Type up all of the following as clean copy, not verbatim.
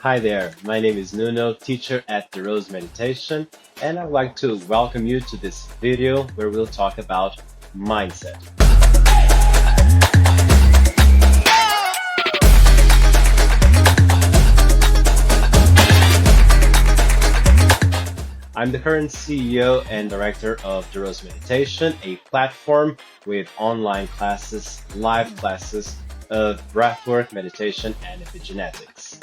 Hi there, my name is Nuno, teacher at The Rose Meditation, and I'd like to welcome you to this video where we'll talk about mindset. I'm the current CEO and director of The Rose Meditation, a platform with online classes, live classes of breathwork, meditation, and epigenetics.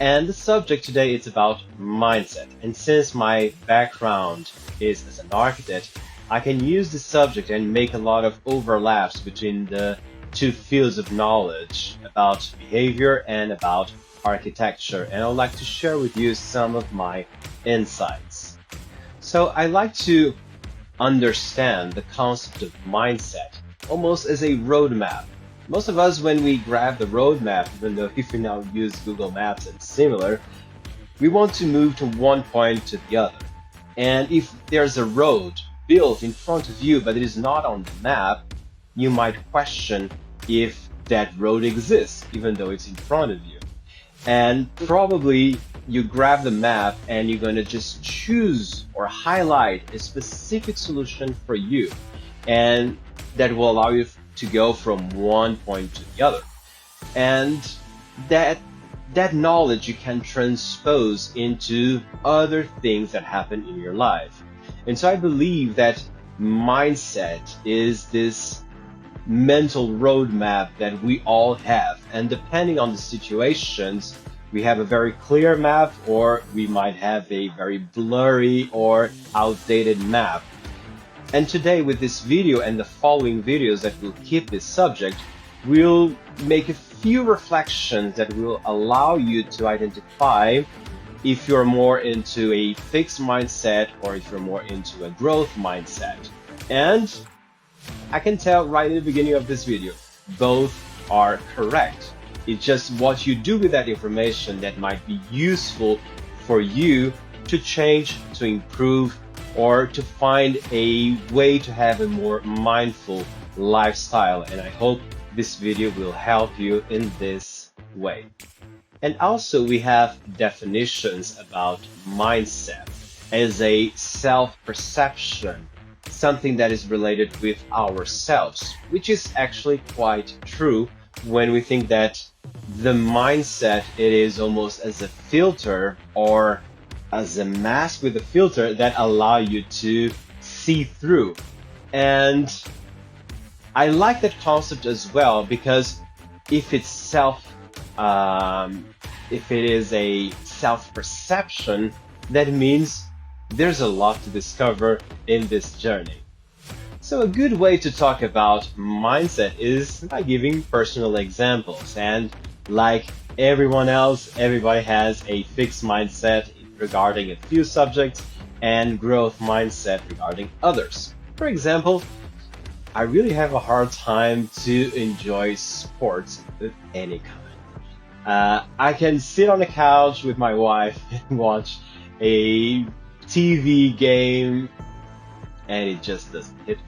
And the subject today is about mindset. And since my background is as an architect, I can use the subject and make a lot of overlaps between the two fields of knowledge about behavior and about architecture. And I'd like to share with you some of my insights. So I like to understand the concept of mindset almost as a roadmap. Most of us, when we grab the roadmap, even though if we now use Google Maps and similar, we want to move from one point to the other. And if there's a road built in front of you, but it is not on the map, you might question if that road exists, even though it's in front of you. And probably you grab the map and you're going to just choose or highlight a specific solution for you. And that will allow you to go from one point to the other. And that knowledge you can transpose into other things that happen in your life. And so I believe that mindset is this mental roadmap that we all have. And depending on the situations, we have a very clear map, or we might have a very blurry or outdated map. And today, with this video and the following videos that will keep this subject, we'll make a few reflections that will allow you to identify if you're more into a fixed mindset or if you're more into a growth mindset. And I can tell right in the beginning of this video, both are correct. It's just what you do with that information that might be useful for you to change, to improve, or to find a way to have a more mindful lifestyle. And I hope this video will help you in this way. And also we have definitions about mindset as a self-perception, something that is related with ourselves, which is actually quite true when we think that the mindset, it is almost as a filter or as a mask with a filter that allow you to see through. And I like that concept as well, because if it is a self-perception, that means there's a lot to discover in this journey. So a good way to talk about mindset is by giving personal examples. And like everyone else, everybody has a fixed mindset regarding a few subjects and growth mindset regarding others. For example, I really have a hard time to enjoy sports of any kind. I can sit on the couch with my wife and watch a TV game and it just doesn't hit me.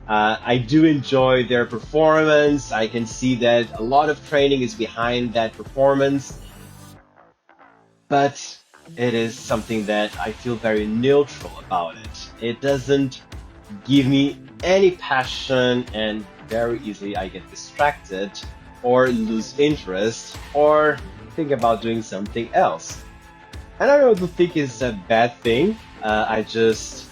I do enjoy their performance. I can see that a lot of training is behind that performance, but it is something that I feel very neutral about it. It doesn't give me any passion, and very easily I get distracted or lose interest or think about doing something else. And I don't think it's a bad thing. I just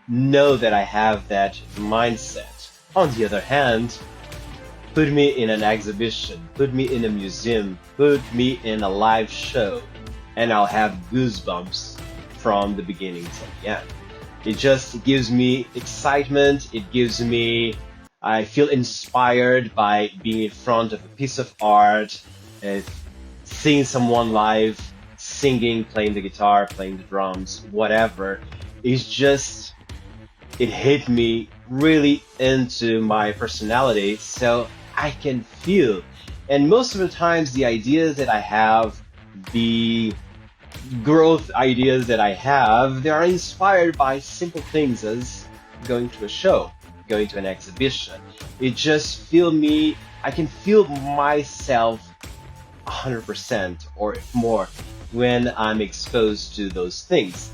know that I have that mindset. On the other hand, put me in an exhibition, put me in a museum, put me in a live show, and I'll have goosebumps from the beginning to the end. It just gives me excitement. I feel inspired by being in front of a piece of art, seeing someone live, singing, playing the guitar, playing the drums, whatever. It hit me really into my personality, so I can feel. And most of the times the ideas that I have, the growth ideas that I have, they are inspired by simple things as going to a show, going to an exhibition. I can feel myself 100% or more when I'm exposed to those things.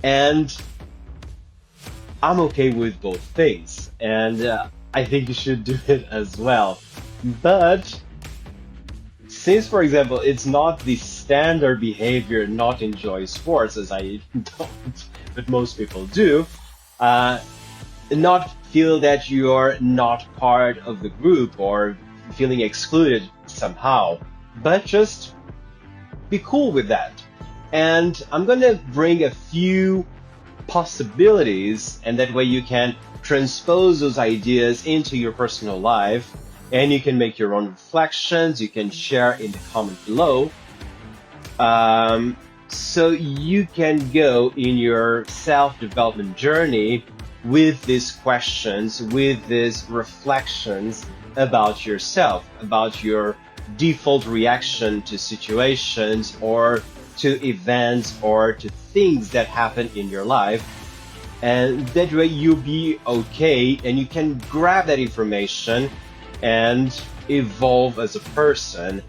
And I'm okay with both things. And I think you should do it as well. But since, for example, it's not the standard behavior not enjoy sports, as I don't, but most people do, uh, not feel that you're not part of the group or feeling excluded somehow, but just be cool with that. And I'm gonna bring a few possibilities, and that way you can transpose those ideas into your personal life, and you can make your own reflections. You can share in the comment below, so you can go in your self-development journey with these questions, with these reflections about yourself, about your default reaction to situations or to events or to things that happen in your life. And that way you'll be okay, and you can grab that information and evolve as a person,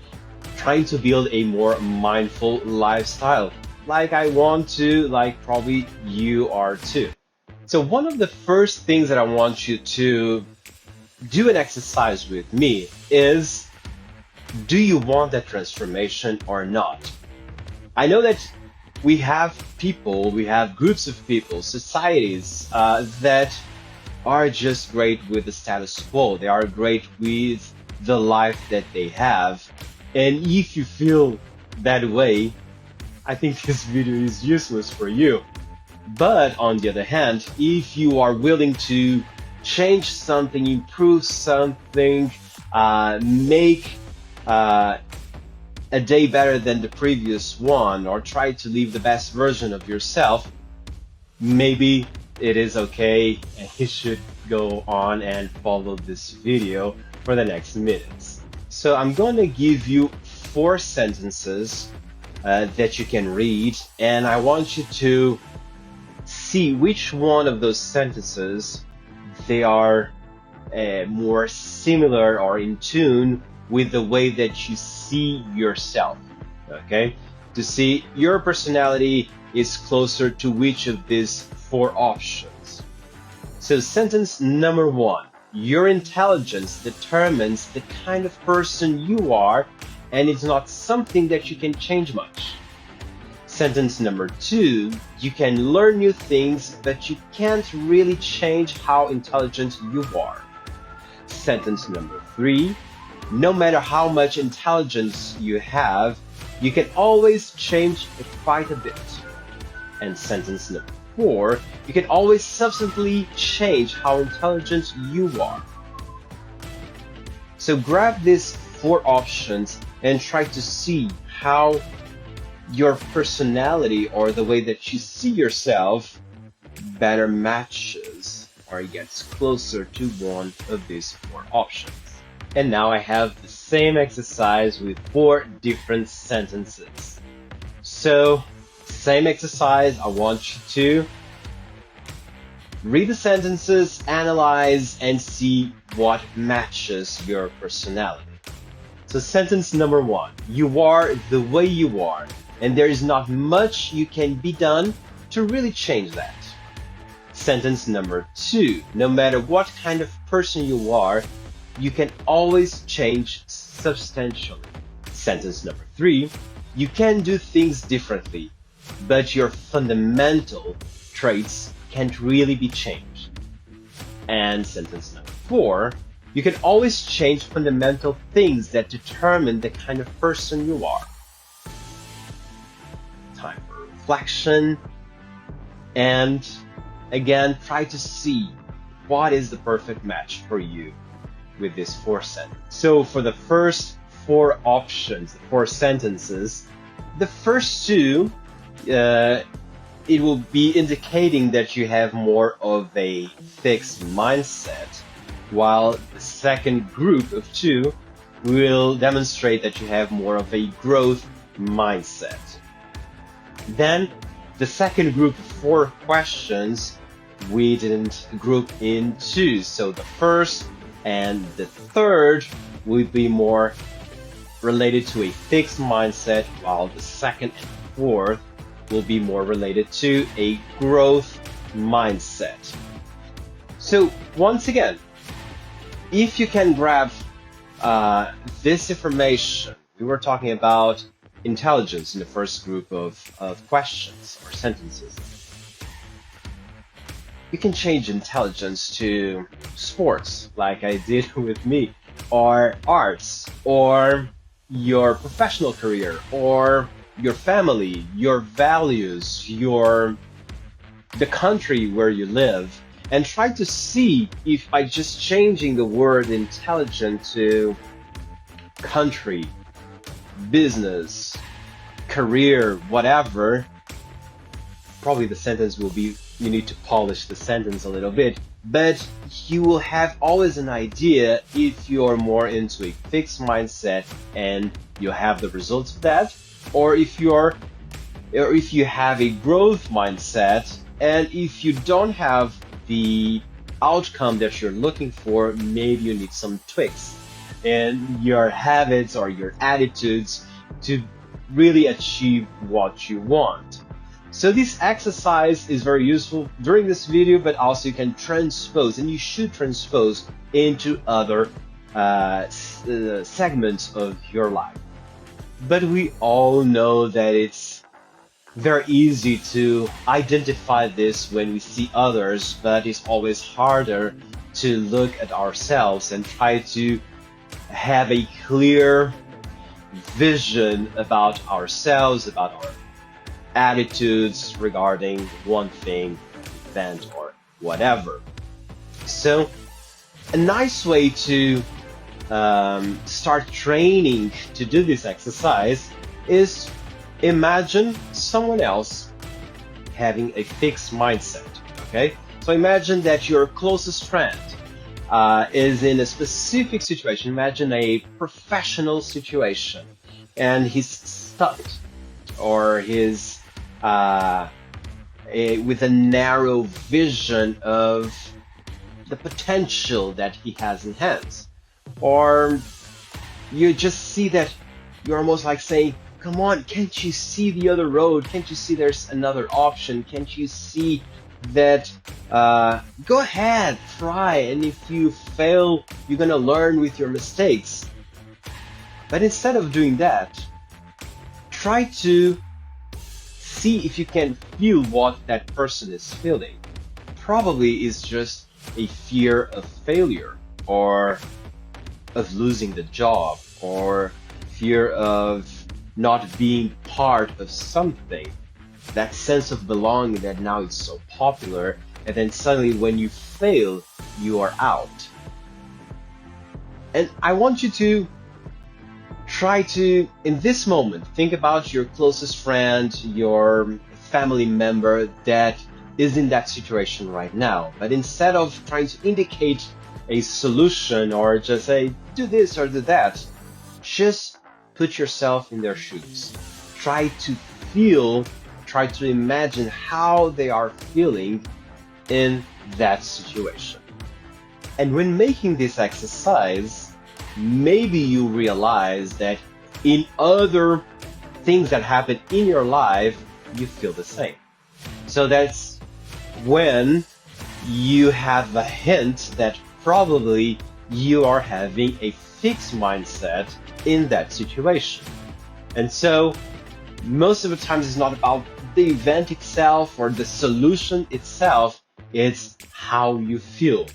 trying to build a more mindful lifestyle, like I want to, like probably you are too. So one of the first things that I want you to do an exercise with me is, do you want that transformation or not? I know that we have people, we have groups of people, societies that are just great with the status quo. They are great with the life that they have. And if you feel that way, I think this video is useless for you. But on the other hand, if you are willing to change something, improve something, make a day better than the previous one, or try to live the best version of yourself, maybe it is okay and you should go on and follow this video for the next minutes. So I'm going to give you 4 sentences that you can read, and I want you to see which one of those sentences they are more similar or in tune with the way that you see yourself, okay? To see your personality is closer to which of these 4 options. So sentence number 1, your intelligence determines the kind of person you are, and it's not something that you can change much. Sentence number 2, you can learn new things, but you can't really change how intelligent you are. Sentence number 3, no matter how much intelligence you have, you can always change it quite a bit. And sentence number 4, you can always substantially change how intelligent you are. So grab these 4 options and try to see how your personality or the way that you see yourself better matches or gets closer to one of these 4 options. And now I have the same exercise with 4 different sentences. So, same exercise, I want you to read the sentences, analyze, and see what matches your personality. So sentence number 1, you are the way you are, and there is not much you can be done to really change that. Sentence number 2, no matter what kind of person you are, you can always change substantially. Sentence number 3, you can do things differently, but your fundamental traits can't really be changed. And sentence number 4, you can always change fundamental things that determine the kind of person you are. Time for reflection, and again, try to see what is the perfect match for you with this 4 sentences. So for the first 4 options, 4 sentences, the first 2, it will be indicating that you have more of a fixed mindset, while the second group of 2 will demonstrate that you have more of a growth mindset. Then the second group of 4 questions we didn't group in 2. So the first and the third will be more related to a fixed mindset, while the second and fourth will be more related to a growth mindset. So once again, if you can grab this information, we were talking about intelligence in the first group of questions or sentences. You can change intelligence to sports, like I did with me, or arts, or your professional career, or your family, your values, the country where you live, and try to see if by just changing the word intelligent to country, business, career, whatever, probably the sentence will be, you need to polish the sentence a little bit, but you will have always an idea if you're more into a fixed mindset and you have the results of that, or if you have a growth mindset, and if you don't have the outcome that you're looking for, maybe you need some tweaks in your habits or your attitudes to really achieve what you want. So this exercise is very useful during this video, but also you can transpose, and you should transpose into other segments of your life. But we all know that it's very easy to identify this when we see others, but it's always harder to look at ourselves and try to have a clear vision about ourselves, about our attitudes regarding one thing, event, or whatever. So a nice way to start training to do this exercise is imagine someone else having a fixed mindset. Okay, so imagine that your closest friend is in a specific situation. Imagine a professional situation, and he's stuck, or he's with a narrow vision of the potential that he has in hands, or you just see that you're almost like saying, come on, can't you see the other road? Can't you see there's another option? Can't you see that go ahead, try, and if you fail, you're gonna learn with your mistakes. But instead of doing that, try to see if you can feel what that person is feeling. Probably is just a fear of failure, or of losing the job, or fear of not being part of something. That sense of belonging that now it's so popular, and then suddenly when you fail, you are out. And I want you to try to, in this moment, think about your closest friend, your family member that is in that situation right now. But instead of trying to indicate a solution or just say, do this or do that, just put yourself in their shoes. Try to feel, try to imagine how they are feeling in that situation. And when making this exercise, maybe you realize that in other things that happen in your life, you feel the same. So that's when you have a hint that probably you are having a fixed mindset in that situation. And so most of the times it's not about the event itself or the solution itself, it's how you feel.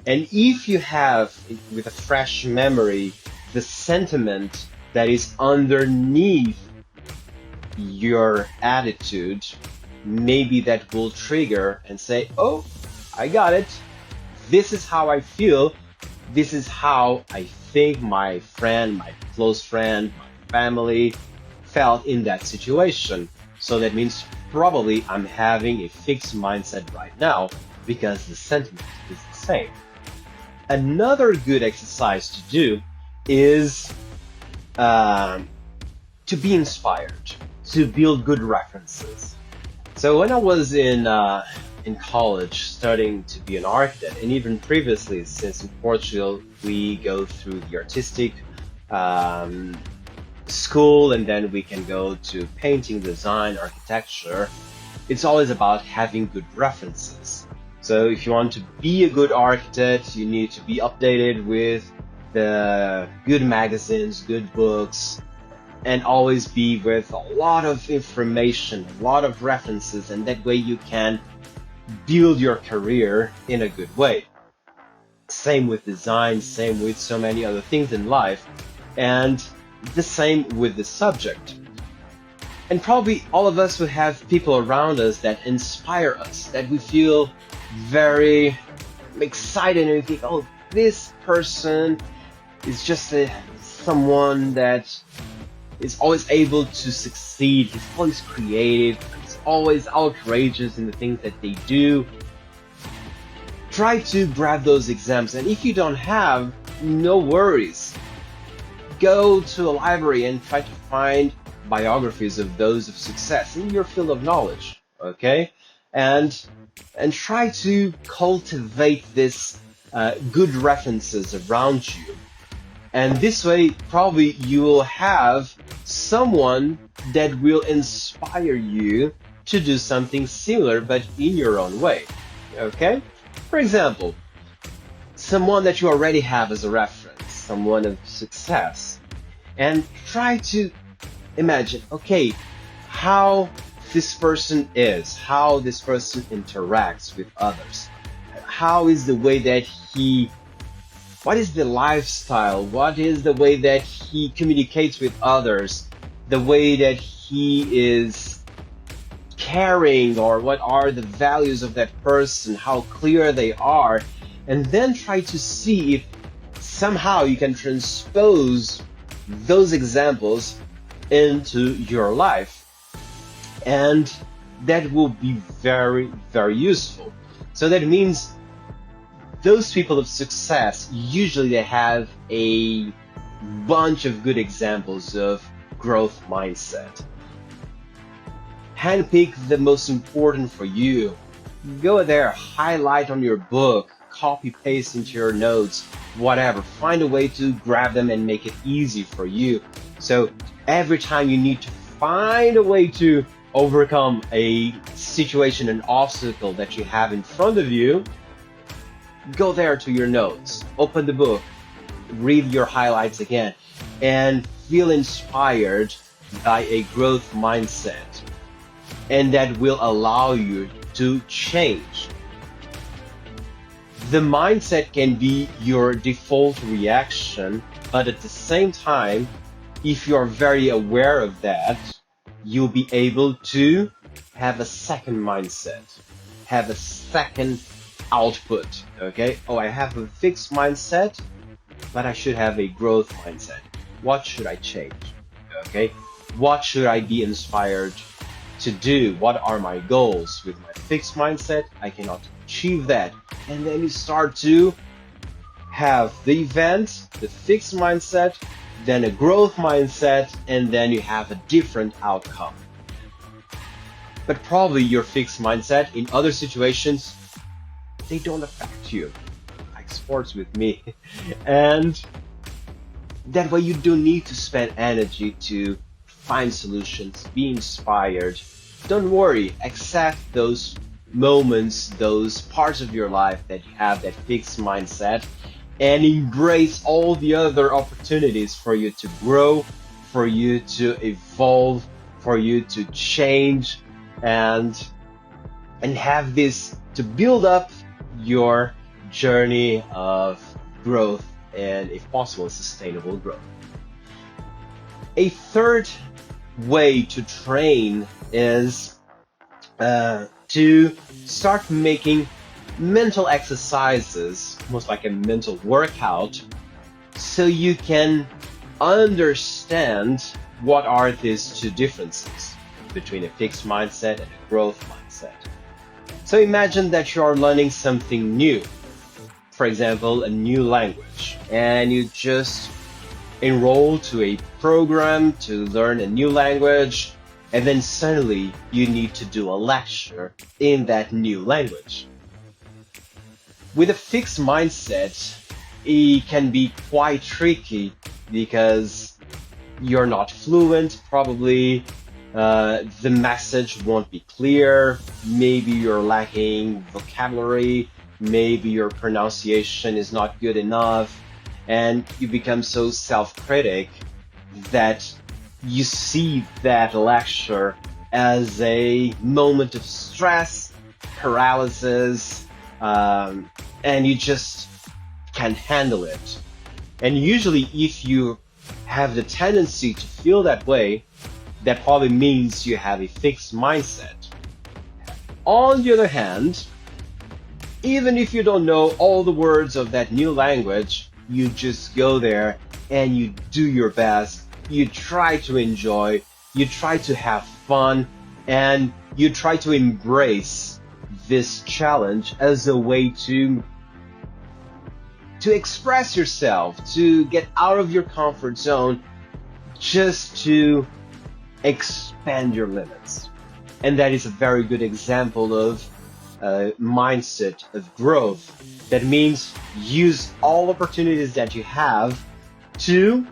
And if you have, with a fresh memory, the sentiment that is underneath your attitude, maybe that will trigger and say, oh, I got it. This is how I feel. This is how I think my friend, my close friend, my family felt in that situation. So that means probably I'm having a fixed mindset right now because the sentiment is the same. Another good exercise to do is to be inspired, to build good references. So when I was in college studying to be an architect, and even previously, since in Portugal we go through the artistic school, and then we can go to painting, design, architecture. It's always about having good references. So if you want to be a good architect, you need to be updated with the good magazines, good books, and always be with a lot of information, a lot of references, and that way you can build your career in a good way. Same with design, same with so many other things in life, and the same with the subject. And probably all of us would have people around us that inspire us, that we feel very excited and we think, oh, this person is just someone that is always able to succeed. He's always creative. He's always outrageous in the things that they do. Try to grab those examples, and if you don't have, no worries. Go to a library and try to find biographies of those of success in your field of knowledge, okay? And try to cultivate this good references around you. And this way, probably you will have someone that will inspire you to do something similar, but in your own way, okay? For example, someone that you already have as a reference, someone of success, and try to imagine, okay, how this person is, how this person interacts with others, how is the way that what is the lifestyle, what is the way that he communicates with others, the way that he is caring, or what are the values of that person, how clear they are, and then try to see if somehow you can transpose those examples into your life, and that will be very, very useful. So that means those people of success, usually they have a bunch of good examples of growth mindset. Handpick the most important for you. Go there, highlight on your book, copy paste into your notes, whatever. Find a way to grab them and make it easy for you. So every time you need to find a way to overcome a situation, an obstacle that you have in front of you, go there to your notes, open the book, read your highlights again, and feel inspired by a growth mindset. And that will allow you to change. The mindset can be your default reaction, but at the same time, if you're very aware of that, you'll be able to have a second mindset, have a second output, okay? Oh, I have a fixed mindset, but I should have a growth mindset. What should I change, okay? What should I be inspired to do? What are my goals? With my fixed mindset, I cannot achieve that. And then you start to have the event, the fixed mindset, then a growth mindset, and then you have a different outcome. But probably your fixed mindset in other situations, they don't affect you, like sports with me. And that way you don't need to spend energy to find solutions, be inspired. Don't worry, accept those moments, those parts of your life that you have that fixed mindset, and embrace all the other opportunities for you to grow, for you to evolve, for you to change, and have this to build up your journey of growth, and if possible, sustainable growth. A third way to train is to start making mental exercises, almost like a mental workout, so you can understand what are these two differences between a fixed mindset and a growth mindset. So imagine that you are learning something new, for example, a new language, and you just enroll to a program to learn a new language, and then suddenly you need to do a lecture in that new language. With a fixed mindset, it can be quite tricky because you're not fluent, probably the message won't be clear, maybe you're lacking vocabulary, maybe your pronunciation is not good enough, and you become so self-critic that you see that lecture as a moment of stress, paralysis, and you just can't handle it. And usually, if you have the tendency to feel that way, that probably means you have a fixed mindset. On the other hand, even if you don't know all the words of that new language, you just go there and you do your best. You try to enjoy, you try to have fun, and you try to embrace this challenge as a way to express yourself, to get out of your comfort zone, just to expand your limits. And that is a very good example of mindset of growth. That means use all opportunities that you have to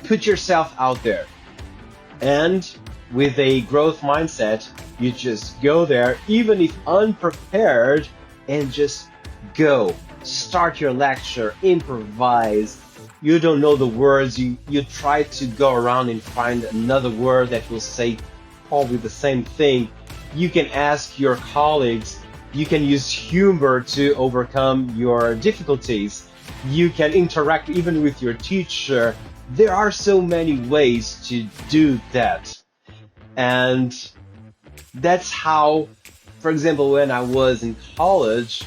put yourself out there. And with a growth mindset, you just go there, even if unprepared, and just go. Start your lecture, improvise. You don't know the words, you try to go around and find another word that will say probably the same thing. You can ask your colleagues, you can use humor to overcome your difficulties. You can interact even with your teacher. There are so many ways to do that. And that's how, for example, when I was in college,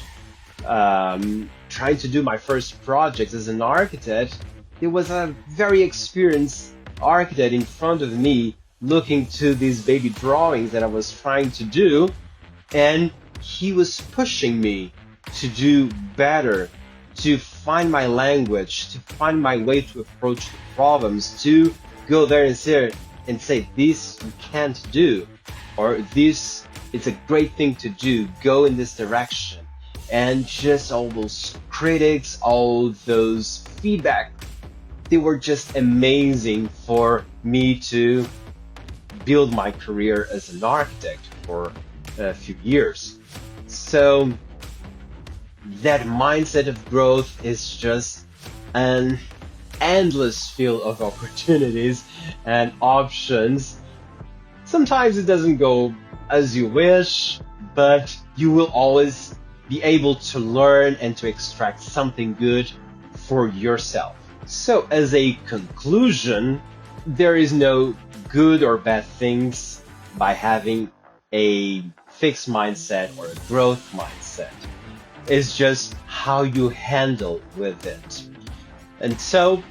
trying to do my first project as an architect, there was a very experienced architect in front of me looking to these baby drawings that I was trying to do, and he was pushing me to do better, to find my language, to find my way to approach the problems, to go there and say, this you can't do, or this is a great thing to do, go in this direction. And just all those critics, all those feedback, they were just amazing for me to build my career as an architect for a few years. So that mindset of growth is just an endless field of opportunities and options. Sometimes it doesn't go as you wish, but you will always be able to learn and to extract something good for yourself. So as a conclusion, there is no good or bad things by having a fixed mindset or a growth mindset. It's just how you handle with it. And so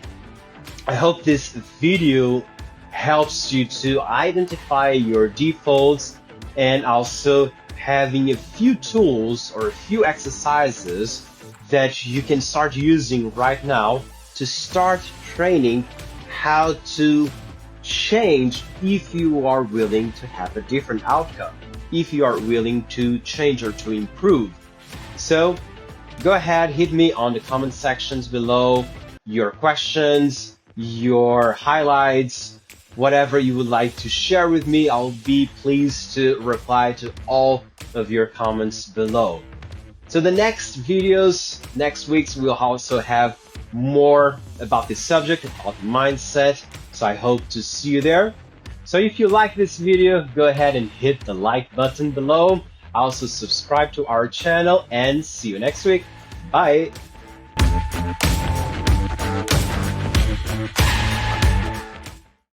I hope this video helps you to identify your defaults and also having a few tools or a few exercises that you can start using right now to start training how to change if you are willing to have a different outcome, if you are willing to change or to improve. So go ahead, hit me on the comment sections below, your questions, your highlights, whatever you would like to share with me. I'll be pleased to reply to all of your comments below. So the next videos, next weeks, we'll also have more about this subject, about mindset. So I hope to see you there. So if you like this video, go ahead and hit the like button below. Also subscribe to our channel and see you next week. Bye.